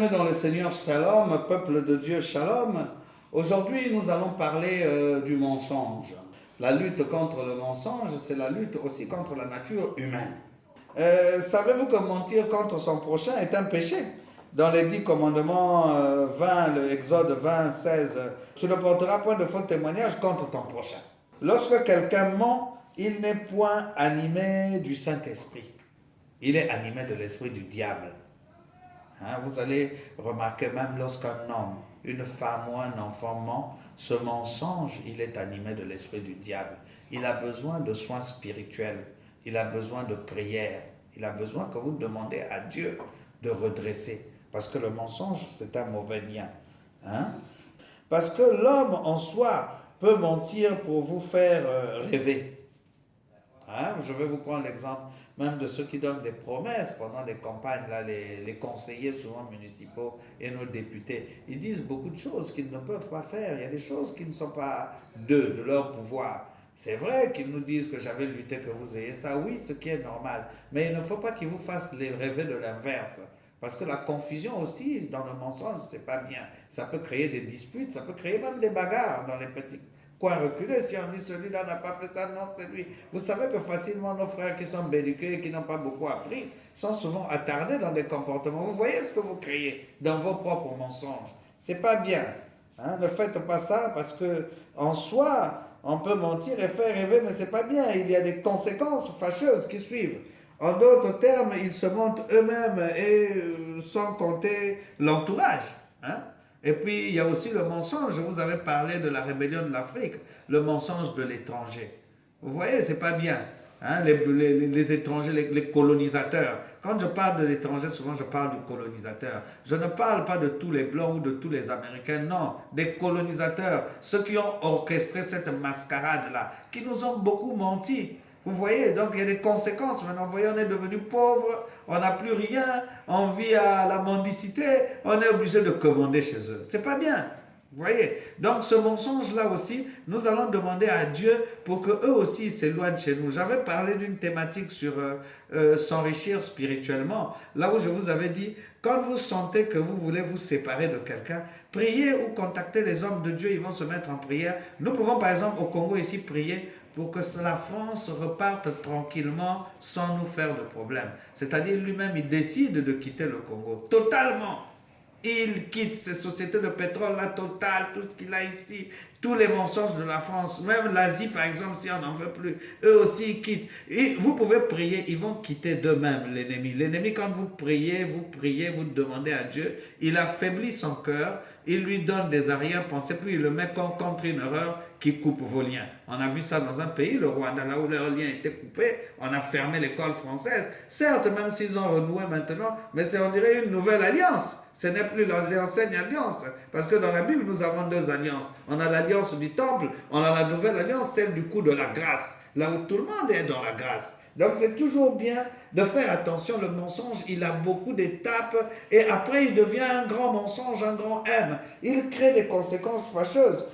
Bien-aimés dans le Seigneur, Shalom, peuple de Dieu, Shalom. Aujourd'hui, nous allons parler du mensonge. La lutte contre le mensonge, c'est la lutte aussi contre la nature humaine. Savez-vous que mentir contre son prochain est un péché? Dans les 10 commandements 20, le Exode 20, 16, tu ne porteras point de faux témoignage contre ton prochain. Lorsque quelqu'un ment, il n'est point animé du Saint-Esprit. Il est animé de l'esprit du diable. Vous allez remarquer même lorsqu'un homme, une femme ou un enfant ment, ce mensonge, il est animé de l'esprit du diable. Il a besoin de soins spirituels, il a besoin de prière, il a besoin que vous demandez à Dieu de redresser. Parce que le mensonge, c'est un mauvais lien. Parce que l'homme en soi peut mentir pour vous faire rêver. Je vais vous prendre l'exemple même de ceux qui donnent des promesses pendant des campagnes, là, les conseillers souvent municipaux et nos députés. Ils disent beaucoup de choses qu'ils ne peuvent pas faire. Il y a des choses qui ne sont pas d'eux, de leur pouvoir. C'est vrai qu'ils nous disent que j'avais lutté que vous ayez ça, oui, ce qui est normal. Mais il ne faut pas qu'ils vous fassent les rêver de l'inverse. Parce que la confusion aussi, dans le mensonge, c'est pas bien. Ça peut créer des disputes, ça peut créer même des bagarres dans les petits coins reculés. Si on dit celui-là n'a pas fait ça, non, c'est lui. Vous savez que facilement nos frères qui sont belliqueux et qui n'ont pas beaucoup appris sont souvent attardés dans des comportements. Vous voyez ce que vous créez dans vos propres mensonges. C'est pas bien. Ne faites pas ça parce que en soi, on peut mentir et faire rêver, mais c'est pas bien. Il y a des conséquences fâcheuses qui suivent. En d'autres termes, ils se mentent eux-mêmes et sans compter l'entourage. Et puis, il y a aussi le mensonge. Je vous avais parlé de la rébellion de l'Afrique, le mensonge de l'étranger. Vous voyez, c'est pas bien. Les étrangers, les colonisateurs. Quand je parle de l'étranger, souvent je parle du colonisateur. Je ne parle pas de tous les Blancs ou de tous les Américains, non. Des colonisateurs, ceux qui ont orchestré cette mascarade-là, qui nous ont beaucoup menti. Vous voyez, donc il y a des conséquences. Maintenant, vous voyez, on est devenu pauvre, on n'a plus rien, on vit à la mendicité, on est obligé de commander chez eux. C'est pas bien. Vous voyez, donc ce mensonge-là aussi, nous allons demander à Dieu pour qu'eux aussi s'éloignent chez nous. J'avais parlé d'une thématique sur s'enrichir spirituellement, là où je vous avais dit, quand vous sentez que vous voulez vous séparer de quelqu'un, priez ou contactez les hommes de Dieu, ils vont se mettre en prière. Nous pouvons par exemple au Congo ici prier pour que la France reparte tranquillement sans nous faire de problème. C'est-à-dire lui-même, il décide de quitter le Congo totalement. Il quitte ces sociétés de pétrole, la Total, tout ce qu'il a ici, tous les mensonges de la France, même l'Asie par exemple, si on n'en veut plus, eux aussi ils quittent. Et vous pouvez prier, ils vont quitter d'eux-mêmes l'ennemi. L'ennemi, quand vous priez, vous demandez à Dieu, il affaiblit son cœur, il lui donne des arrière-pensées, puis il le met contre une erreur qui coupe vos liens. On a vu ça dans un pays, le Rwanda, là où leurs liens étaient coupés, on a fermé l'école française. Certes, même s'ils ont renoué maintenant, mais c'est on dirait une nouvelle alliance. Ce n'est plus l'ancienne alliance. Parce que dans la Bible, nous avons 2 alliances. On a l'alliance du temple, on a la nouvelle alliance, celle du coup de la grâce. Là où tout le monde est dans la grâce. Donc c'est toujours bien de faire attention. Le mensonge, il a beaucoup d'étapes et après il devient un grand mensonge, un grand M. Il crée des conséquences fâcheuses.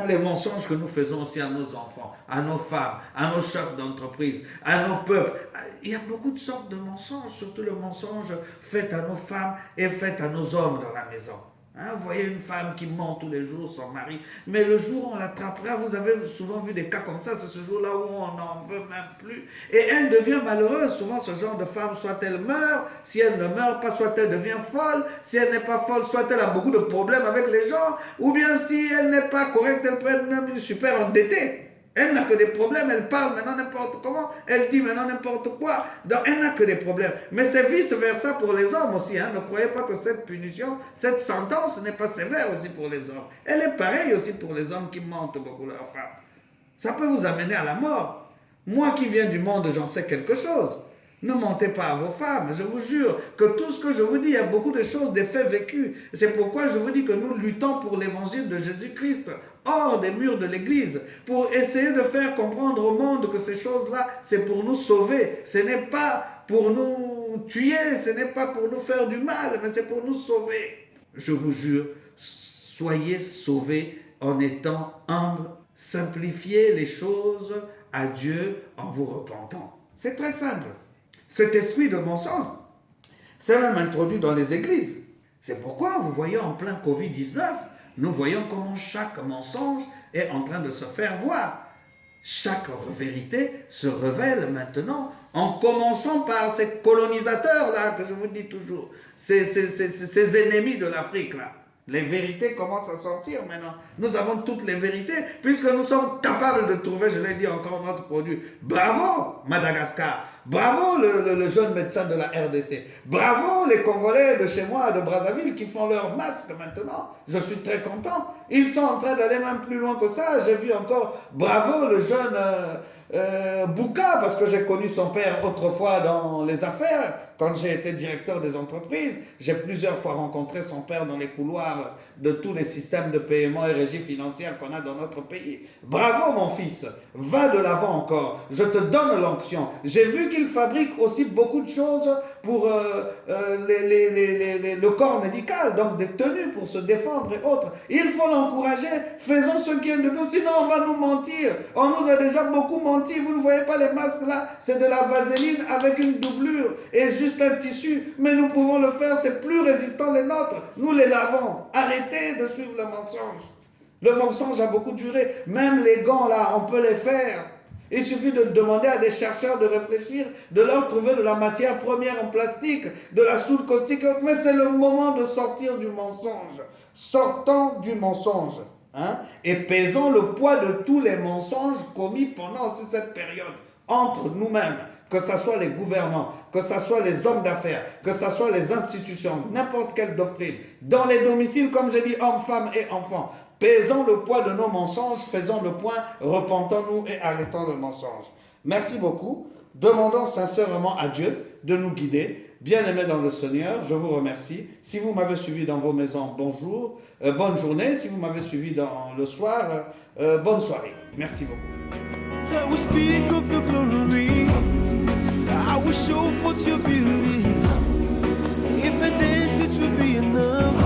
Les mensonges que nous faisons aussi à nos enfants, à nos femmes, à nos chefs d'entreprise, à nos peuples. Il y a beaucoup de sortes de mensonges, surtout le mensonge fait à nos femmes et fait à nos hommes dans la maison. Vous voyez une femme qui ment tous les jours son mari, mais le jour où on l'attrapera, vous avez souvent vu des cas comme ça, c'est ce jour-là où on n'en veut même plus. Et elle devient malheureuse, souvent ce genre de femme, soit elle meurt, si elle ne meurt pas, soit elle devient folle, si elle n'est pas folle, soit elle a beaucoup de problèmes avec les gens, ou bien si elle n'est pas correcte, elle peut être même une super endettée. Elle n'a que des problèmes, elle parle maintenant n'importe comment, elle dit maintenant n'importe quoi, donc elle n'a que des problèmes. Mais c'est vice-versa pour les hommes aussi, ne croyez pas que cette punition, cette sentence n'est pas sévère aussi pour les hommes. Elle est pareille aussi pour les hommes qui mentent beaucoup leurs femmes. Ça peut vous amener à la mort. Moi qui viens du monde, j'en sais quelque chose. Ne mentez pas à vos femmes, je vous jure que tout ce que je vous dis, il y a beaucoup de choses, des faits vécus. C'est pourquoi je vous dis que nous luttons pour l'évangile de Jésus-Christ, hors des murs de l'église, pour essayer de faire comprendre au monde que ces choses-là, c'est pour nous sauver. Ce n'est pas pour nous tuer, ce n'est pas pour nous faire du mal, mais c'est pour nous sauver. Je vous jure, soyez sauvés en étant humbles, simplifiez les choses à Dieu en vous repentant. C'est très simple. Cet esprit de mensonge s'est même introduit dans les églises. C'est pourquoi vous voyez en plein Covid-19, nous voyons comment chaque mensonge est en train de se faire voir. Chaque vérité se révèle maintenant, en commençant par ces colonisateurs-là, que je vous dis toujours, ces ennemis de l'Afrique, là. Les vérités commencent à sortir maintenant. Nous avons toutes les vérités, puisque nous sommes capables de trouver, je l'ai dit encore, notre produit. Bravo Madagascar, bravo le jeune médecin de la RDC, bravo les Congolais de chez moi, de Brazzaville, qui font leur masque maintenant. Je suis très content. Ils sont en train d'aller même plus loin que ça. J'ai vu encore, bravo le jeune Bouka, parce que j'ai connu son père autrefois dans les affaires, quand j'ai été directeur des entreprises. J'ai plusieurs fois rencontré son père dans les couloirs de tous les systèmes de paiement et régie financière qu'on a dans notre pays. Bravo mon fils, va de l'avant encore, je te donne l'onction. J'ai vu qu'il fabrique aussi beaucoup de choses pour le corps médical, donc des tenues pour se défendre et autres. Il faut l'encourager, faisons ce qui est de nous, sinon on va nous mentir. On nous a déjà beaucoup menti, vous ne voyez pas les masques là, c'est de la vaseline avec une doublure et juste un tissu, mais nous pouvons le faire, c'est plus résistant les nôtres, nous les lavons. Arrêtez de suivre le mensonge. Le mensonge a beaucoup duré, même les gants là, on peut les faire. Il suffit de demander à des chercheurs de réfléchir, de leur trouver de la matière première en plastique, de la soude caustique, mais c'est le moment de sortir du mensonge. Sortons du mensonge, hein, et pesons le poids de tous les mensonges commis pendant aussi cette période, entre nous-mêmes, que ce soit les gouvernants, que ce soit les hommes d'affaires, que ce soit les institutions, n'importe quelle doctrine, dans les domiciles, comme j'ai dit, hommes, femmes et enfants. Pesons le poids de nos mensonges, faisons le point, repentons-nous et arrêtons le mensonge. Merci beaucoup. Demandons sincèrement à Dieu de nous guider. Bien-aimés dans le Seigneur, je vous remercie. Si vous m'avez suivi dans vos maisons, bonjour, bonne journée. Si vous m'avez suivi dans le soir, bonne soirée. Merci beaucoup. I will speak of your glory. I will show forth your beauty. If I dance, it will be enough.